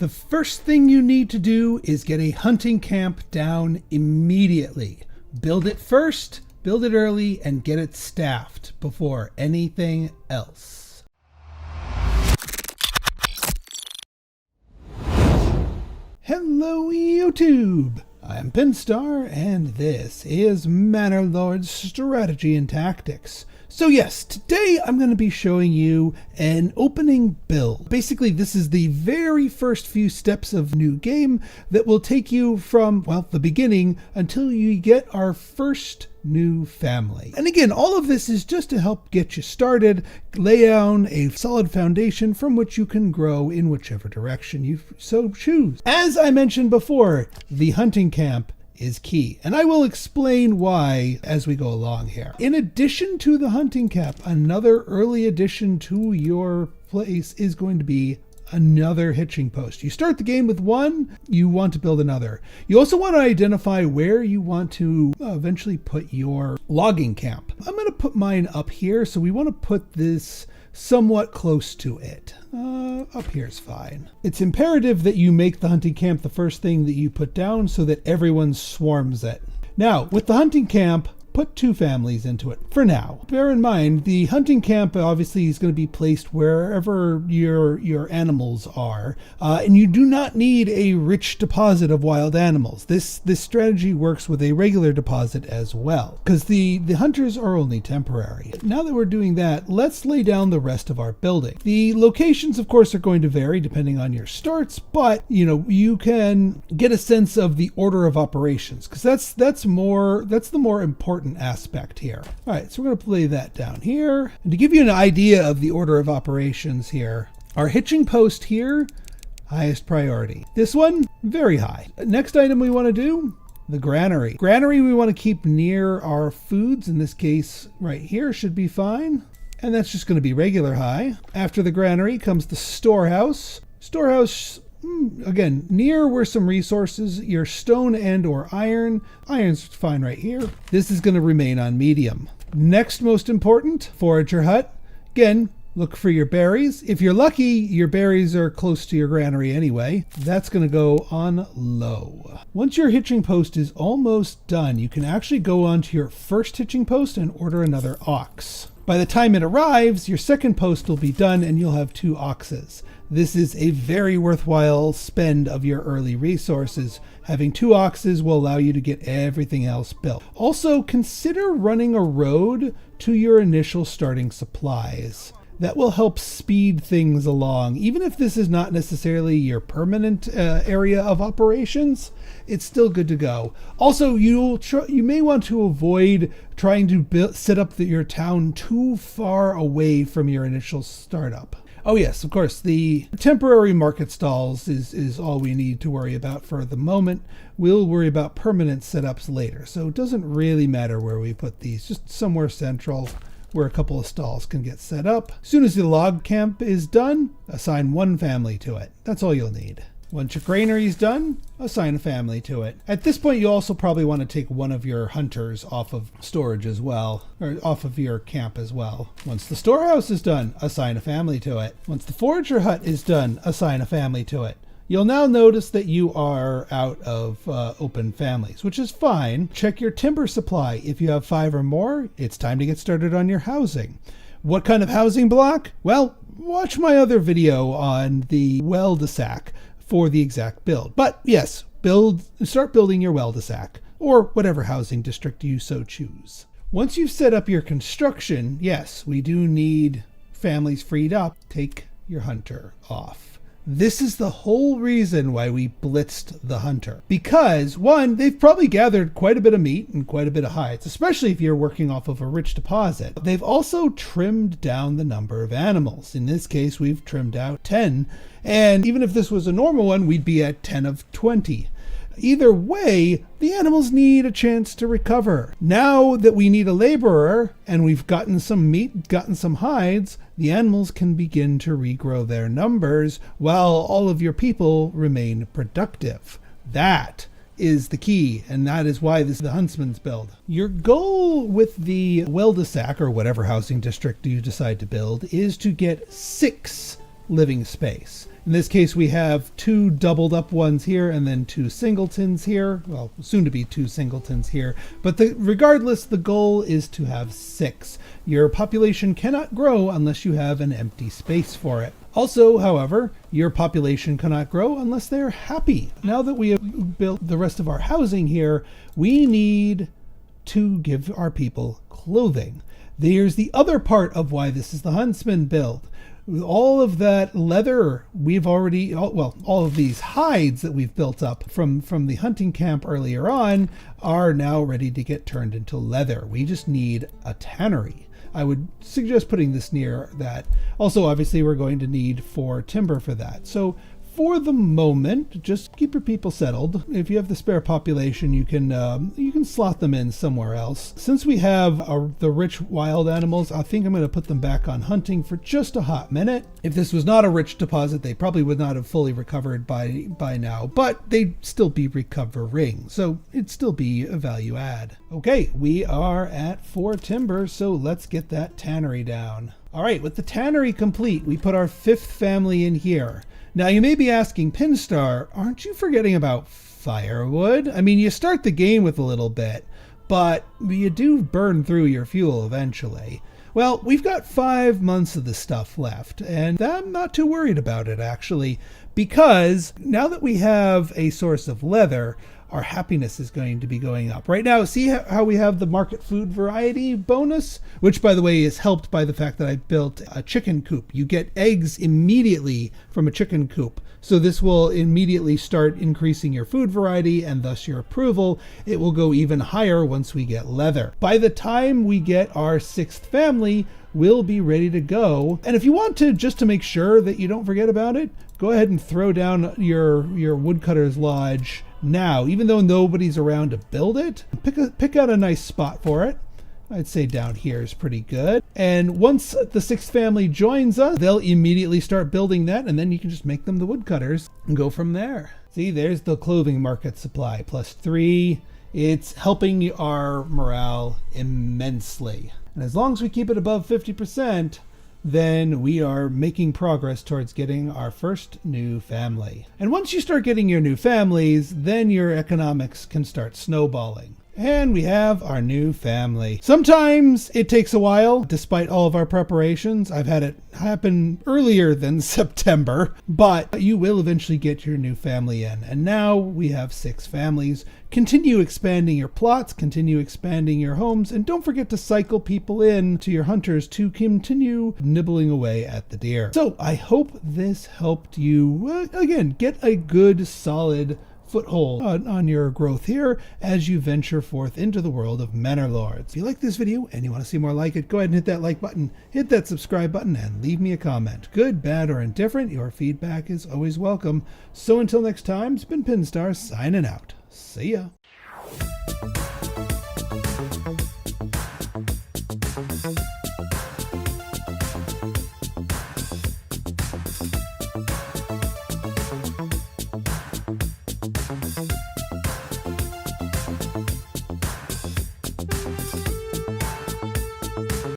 The first thing you need to do is get a hunting camp down immediately. Build it first, build it early, and get it staffed before anything else. Hello YouTube! I'm Pinstar, and this is Manor Lord's Strategy and Tactics. So yes, today I'm going to be showing you an opening build. Basically, this is the very first few steps of new game that will take you from, well, the beginning until you get our first new family. And again, all of this is just to help get you started, lay down a solid foundation from which you can grow in whichever direction you so choose. As I mentioned before, the hunting camp is key, and I will explain why as we go along here. In addition to the hunting camp, another early addition to your place is going to be another hitching post. You start the game with one, you want to build another. You also want to identify where you want to eventually put your logging camp. I'm going to put mine up here, so we want to put this somewhat close to it. Up here is fine. It's imperative that you make the hunting camp the first thing that you put down so that everyone swarms it. Now, with the hunting camp, put 2 families into it for now. Bear in mind, the hunting camp obviously is going to be placed wherever your animals are, and you do not need a rich deposit of wild animals. This strategy works with a regular deposit as well, because the hunters are only temporary. Now that we're doing that, let's lay down the rest of our building. The locations, of course, are going to vary depending on your starts, but you can get a sense of the order of operations, because that's the more important aspect here. All right, so we're going to play that down here. And to give you an idea of the order of operations here, our hitching post here, highest priority. This one, very high. Next item we want to do, the granary. Granary we want to keep near our foods. In this case, right here should be fine. And that's just going to be regular high. After the granary comes the storehouse. Storehouse, again, near where some resources, your stone and or iron. Iron's fine right here. This is going to remain on medium. Next most important, forager hut. Again, look for your berries. If you're lucky, your berries are close to your granary anyway. That's going to go on low. Once your hitching post is almost done, you can actually go on to your first hitching post and order another ox. By the time it arrives, your second post will be done and you'll have 2 oxes. This is a very worthwhile spend of your early resources. Having 2 oxes will allow you to get everything else built. Also, consider running a road to your initial starting supplies. That will help speed things along. Even if this is not necessarily your permanent area of operations, it's still good to go. Also, you may want to avoid trying to set up your town too far away from your initial startup. Oh yes, of course, the temporary market stalls is all we need to worry about for the moment. We'll worry about permanent setups later, so it doesn't really matter where we put these, just somewhere central where a couple of stalls can get set up. As soon as the log camp is done, assign 1 family to it. That's all you'll need. Once your granary is done, assign a family to it. At this point, you also probably want to take one of your hunters off of storage as well, or off of your camp as well. Once the storehouse is done, assign a family to it. Once the forager hut is done, assign a family to it. You'll now notice that you are out of open families, which is fine. Check your timber supply. If you have 5 or more, it's time to get started on your housing. What kind of housing block? Well, watch my other video on the well-de-sac for the exact build. But yes, start building your well-de-sac, or whatever housing district you so choose. Once you've set up your construction, yes, we do need families freed up. Take your hunter off. This is the whole reason why we blitzed the hunter. Because, 1, they've probably gathered quite a bit of meat and quite a bit of hides, especially if you're working off of a rich deposit. They've also trimmed down the number of animals. In this case, we've trimmed out 10. And even if this was a normal one, we'd be at 10 of 20. Either way, the animals need a chance to recover. Now that we need a laborer, and we've gotten some meat, gotten some hides, the animals can begin to regrow their numbers while all of your people remain productive. That is the key, and that is why this is the Huntsman's build. Your goal with the well-de-sac, or whatever housing district you decide to build, is to get 6 living space. In this case, we have 2 doubled up ones here and then 2 singletons here. Well, soon to be 2 singletons here. But regardless, the goal is to have 6. Your population cannot grow unless you have an empty space for it. Also, however, your population cannot grow unless they're happy. Now that we have built the rest of our housing here, we need to give our people clothing. There's the other part of why this is the Huntsman build. All of that leather we've already, all of these hides that we've built up from the hunting camp earlier on are now ready to get turned into leather. We just need a tannery. I would suggest putting this near that. Also, obviously, we're going to need 4 timber for that. So for the moment, just keep your people settled. If you have the spare population, you can slot them in somewhere else. Since we have the rich wild animals, I think I'm going to put them back on hunting for just a hot minute. If this was not a rich deposit, they probably would not have fully recovered by now, but they'd still be recovering, so it'd still be a value add. Okay, we are at 4 timber, so let's get that tannery down. All right, with the tannery complete, we put our 5th family in here. Now you may be asking, Pinstar, aren't you forgetting about firewood? I mean, you start the game with a little bit, but you do burn through your fuel eventually. Well, we've got 5 months of the stuff left, and I'm not too worried about it actually, because now that we have a source of leather, our happiness is going to be going up. Right now, see how we have the market food variety bonus, which by the way is helped by the fact that I built a chicken coop. You get eggs immediately from a chicken coop. So this will immediately start increasing your food variety and thus your approval. It will go even higher once we get leather. By the time we get our 6th family, we'll be ready to go. And if you want to, just to make sure that you don't forget about it, go ahead and throw down your woodcutter's lodge now, even though nobody's around to build it. Pick out a nice spot for it. I'd say down here is pretty good. And once the 6th family joins us, they'll immediately start building that, and then you can just make them the woodcutters and go from there. See, there's the clothing market supply +3. It's helping our morale immensely. And as long as we keep it above 50%, then we are making progress towards getting our first new family. And once you start getting your new families, then your economics can start snowballing. And we have our new family. Sometimes it takes a while, despite all of our preparations. I've had it happen earlier than September, but you will eventually get your new family in. And now we have 6 families. Continue expanding your plots, continue expanding your homes, and don't forget to cycle people in to your hunters to continue nibbling away at the deer. So I hope this helped you, again, get a good, solid foothold on your growth here as you venture forth into the world of Manor Lords. If you like this video and you want to see more like it, go ahead and hit that like button, hit that subscribe button, and leave me a comment. Good, bad, or indifferent, your feedback is always welcome. So until next time, it's been Pinstar signing out. See ya.